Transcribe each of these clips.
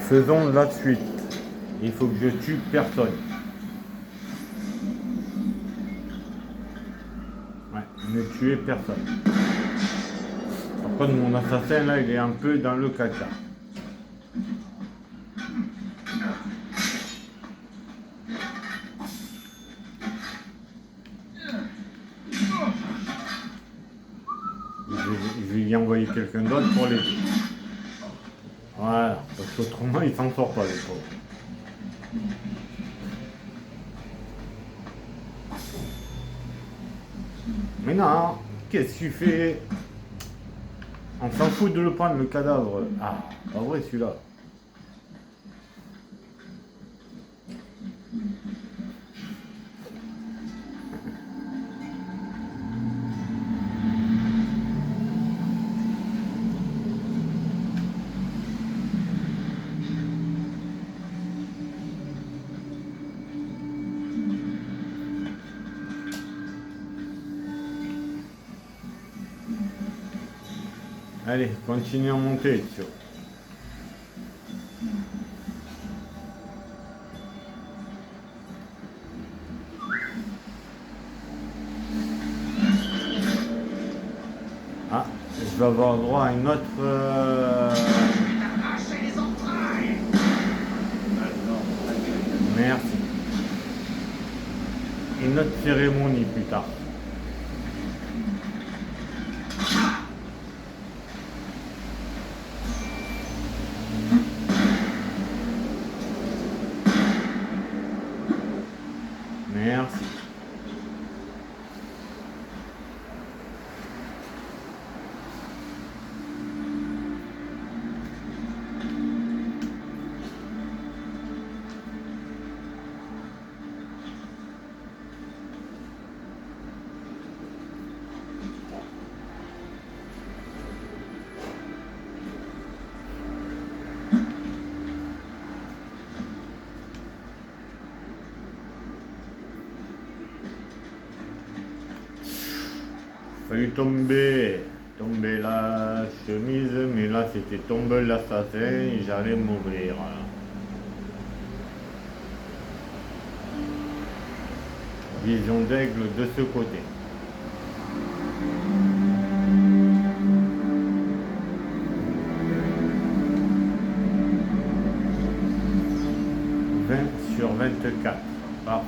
Faisons la suite. Il faut que je tue personne. Ouais, ne tuer personne. Par contre, mon assassin là, il est un peu dans le caca. Je vais y envoyer quelqu'un d'autre pour l'aider. Voilà, parce qu'autrement il s'en sort pas, le pauvre. Mais non, qu'est-ce que tu fais? On s'en fout de le prendre, le cadavre. Ah, pas vrai celui-là. Allez, continue à monter, tu vois. Ah, je vais avoir droit à une autre... Merci. Une autre cérémonie plus tard. Merci. Fallu tomber la chemise, mais là c'était tomber l'assassin et j'allais mourir. Vision d'aigle de ce côté. Sur 24. Parfait.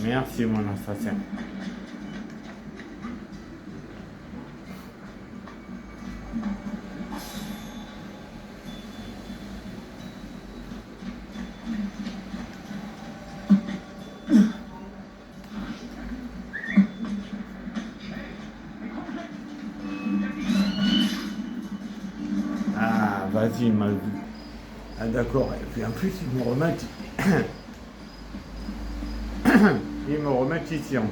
Merci mon assassin. Ah, vas-y, il m'a vu. Ah d'accord, et puis en plus ils me remettent... ils me remettent ici en plus.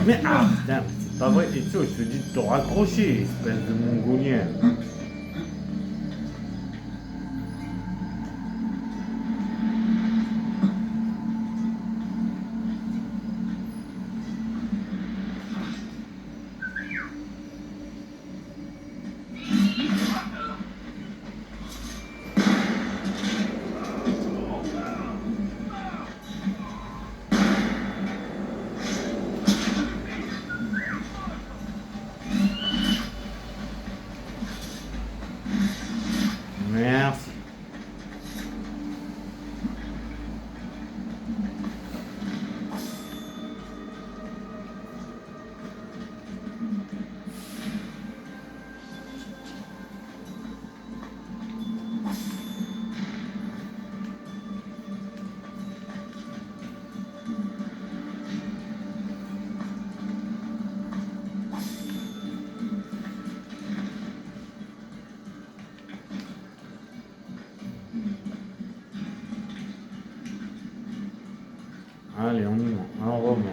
Mais ah putain, c'est pas vrai, et tu je te dis de te raccrocher, espèce de mongolien. Allez, on y monte, on remonte.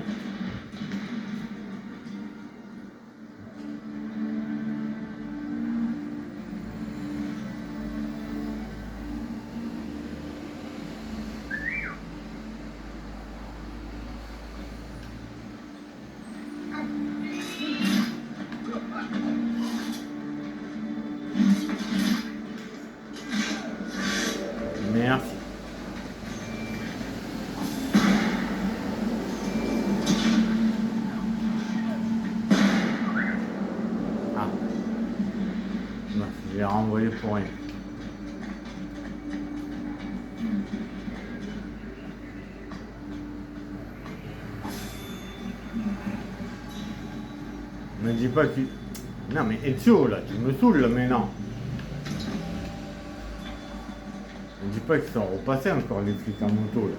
Merci. Ah. Je l'ai renvoyé pour rien. Me dis pas que... Non mais Ezio là, tu me saoules là maintenant. Me dis pas qu'ils sont repassés encore les flics en moto là.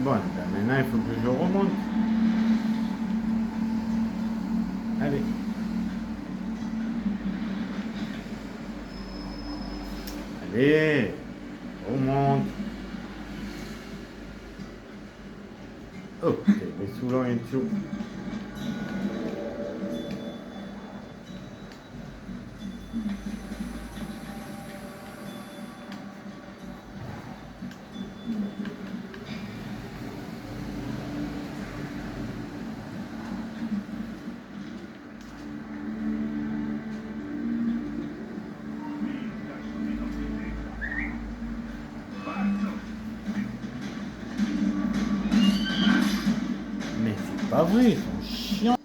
Bon, ben maintenant il faut que je remonte. Allez. Allez, remonte. Oh, t'es saoulant et tout. Mais c'est pas vrai, ils sont chiants.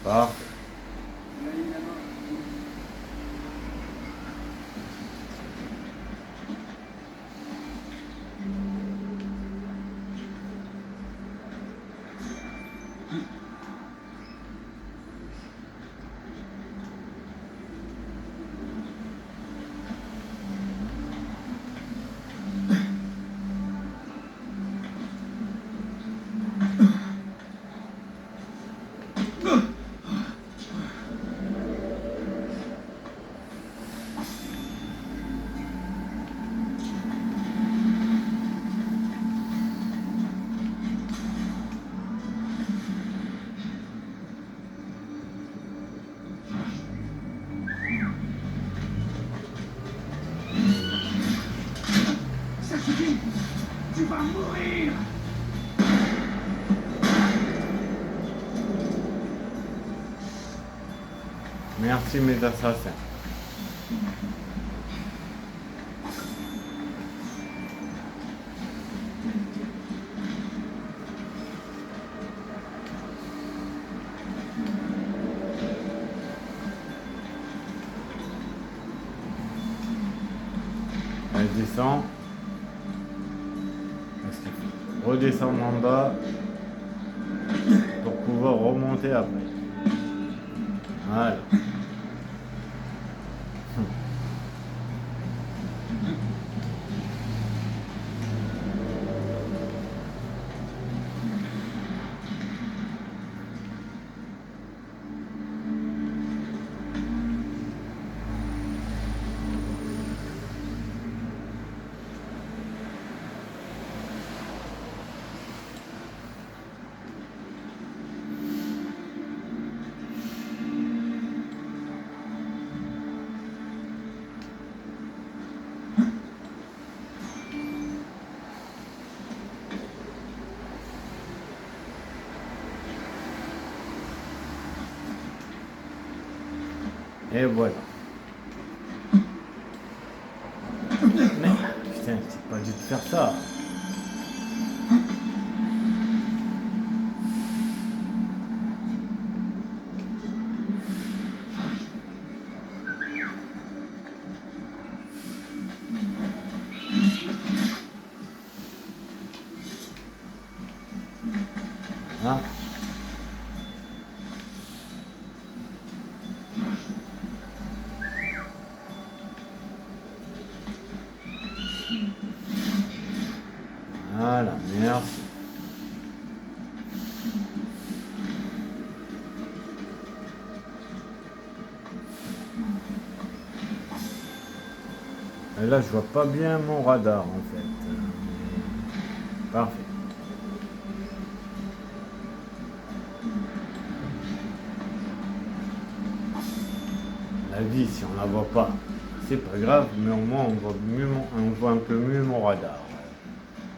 Parfait. Tu vas mourir. Merci mes assassins. Elle descend. Parce qu'il faut redescendre en bas pour pouvoir remonter après. Voilà. Et voilà. Mais putain, c'est pas dû de faire ça. Hein? Voilà, merci. Et là, je vois pas bien mon radar en fait. Parfait. La vie, si on la voit pas, c'est pas grave, mais au moins on voit mieux on voit un peu mieux mon radar.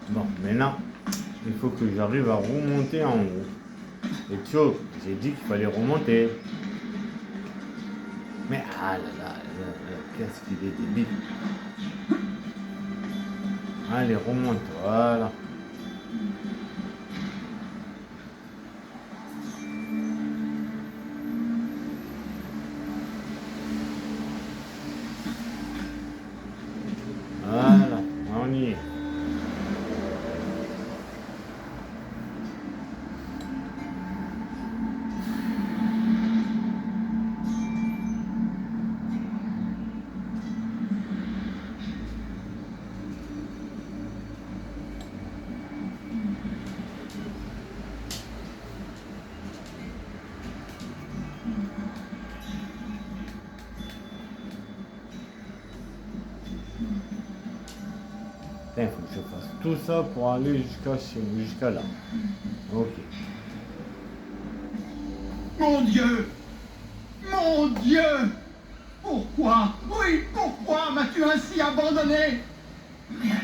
Bon, maintenant, il faut que j'arrive à remonter en haut. Et Tio, j'ai dit qu'il fallait remonter. Mais ah là là, qu'est-ce qu'il est débile. Allez, remonte, voilà. Voilà, on y est. Il faut que je fasse tout ça pour aller jusqu'à là. Ok. Mon Dieu! Mon Dieu! Pourquoi? Oui, pourquoi m'as-tu ainsi abandonné? Merde,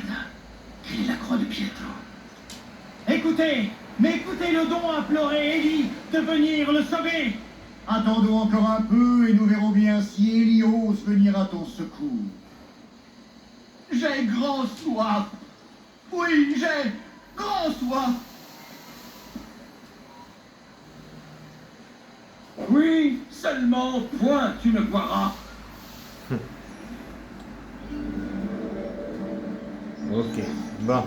quelle est la croix de Pietro? Écoutez, mais écoutez le don implorer Élie de venir le sauver. Attendons encore un peu et nous verrons bien si Élie ose venir à ton secours. J'ai grand soif. Oui, j'ai grand soif. Oui, seulement point tu ne boiras. Ok, bon.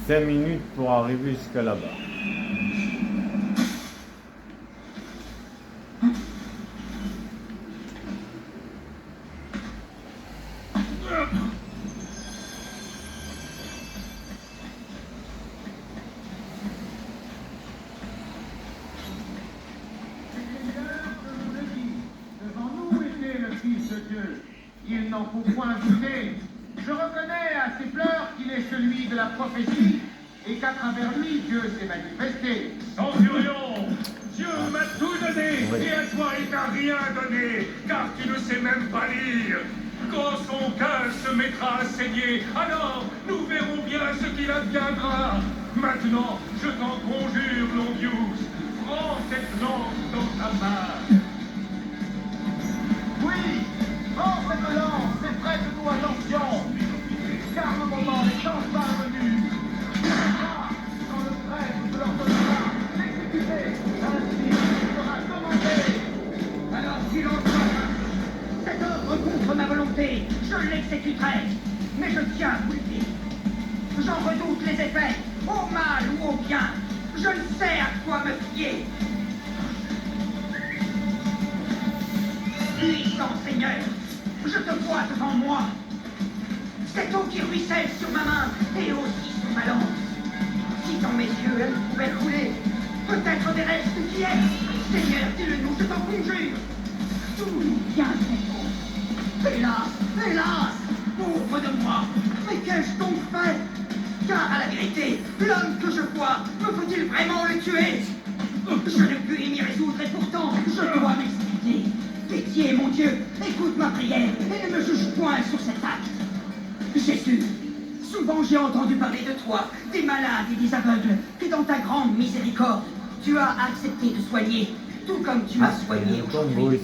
5 minutes pour arriver jusqu'à là-bas. Il n'en faut point douter. Je reconnais à ses pleurs qu'il est celui de la prophétie et qu'à travers lui, Dieu s'est manifesté. Centurion, Dieu m'a tout donné et à toi il t'a rien donné, car tu ne sais même pas lire. Quand son cœur se mettra à saigner, alors nous verrons ce qu'il adviendra. Maintenant, je t'en conjure, Longius, prends cette lance dans ta main. Oui, prends cette lance et prête-nous attention, car le moment est enfin venu. Quand le prêtre te l'ordonnera d'exécuter, ainsi il sera commandé. Alors silence, cet ordre contre ma volonté, je l'exécuterai. Mais je tiens à vous le dire. J'en redoute les effets, au mal ou au bien. Je ne sais à quoi me fier. Puissant Seigneur, je te vois devant moi. Cette eau qui ruisselle sur ma main et aussi sur ma lance. Si dans mes yeux elle pouvait couler, peut-être verrais-je ce qui est. Seigneur, dis-le-nous, je t'en conjure. D'où nous vient cette eau? Hélas, hélas, pauvre de moi, mais qu'ai-je donc fait? Car à la vérité, l'homme que je vois, me faut-il vraiment le tuer? Je ne puis m'y résoudre et pourtant, je dois m'expliquer. Pitié, mon Dieu, écoute ma prière et ne me juge point sur cet acte. Jésus, souvent j'ai entendu parler de toi, des malades et des aveugles, que dans ta grande miséricorde, tu as accepté de soigner, tout comme tu m'as soigné aujourd'hui.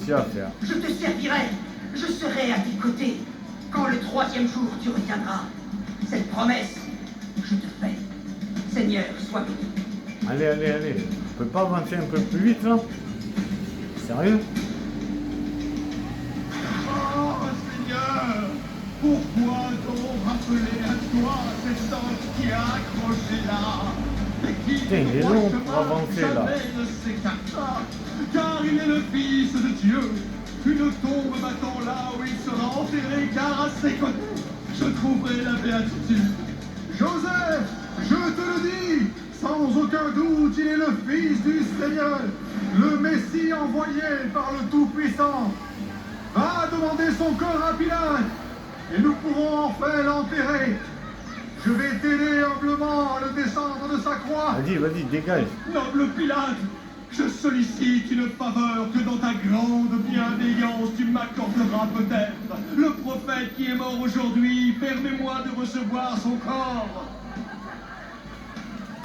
Je te servirai, je serai à tes côtés, quand le 3e jour tu reviendras. Cette promesse, je te fais. Seigneur, sois béni. Allez, allez, allez. On peut pas avancer un peu plus vite là? Sérieux? Oh Seigneur, pourquoi donc rappeler à toi cet homme qui a accroché là et qui Putain, il est long pour avancer là. jamais ne s'écarta, car il est le Fils de Dieu. Une tombe m'attend là où il sera enterré, car à ses côtés, je trouverai la béatitude. Joseph, je te le dis, sans aucun doute, il est le Fils du Seigneur, le Messie envoyé par le Tout-Puissant. Va demander son corps à Pilate, et nous pourrons enfin l'enterrer. Je vais t'aider humblement à le descendre de sa croix. Vas-y, vas-y, dégage. Noble Pilate, je sollicite une faveur que dans ta grande bienveillance tu m'accorderas peut-être. Le prophète qui est mort aujourd'hui, permets-moi de recevoir son corps.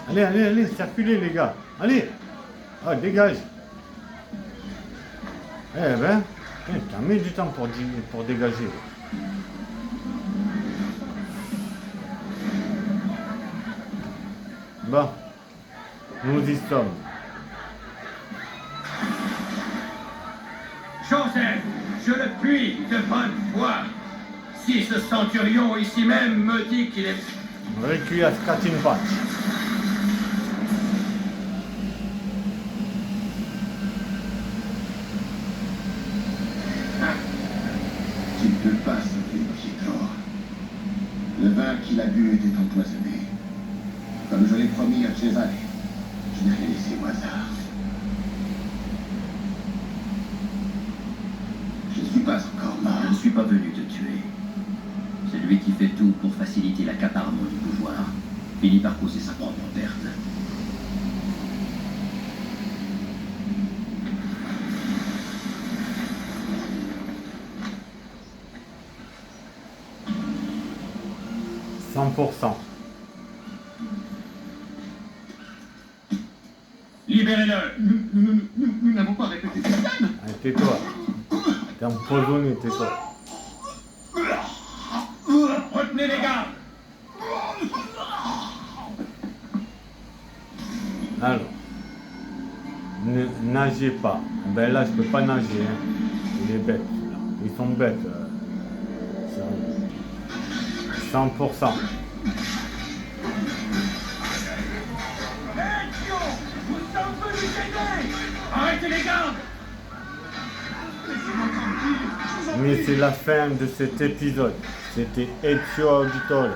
Allez, allez, allez, circulez les gars. Allez. Ah, dégage. Eh ben, t'as mis du temps pour dégager. Bon, nous y sommes. Joseph, je le puis de bonne foi. Si ce centurion ici même me dit qu'il est... Requias Katinpach. Tu ne peux pas sauver Pietro. Le vin qu'il a bu était empoisonné. Comme je l'ai promis à Cesare, je n'ai rien laissé au hasard. Je ne suis pas encore mort. Je ne suis pas venu te tuer. Celui qui fait tout pour faciliter l'accaparement du pouvoir finit par causer sa propre perte. %. Libérez-le. Nous n'avons pas répété cette scène. Allez, tais-toi. T'es empoisonné, tais-toi. Retenez les gardes. Alors, ne nagez pas. Ben là, je peux pas nager. Hein. Il est bête, là. Ils sont bêtes. 100%. Arrêtez les gardes. Mais c'est la fin de cet épisode. C'était Ezio Auditore.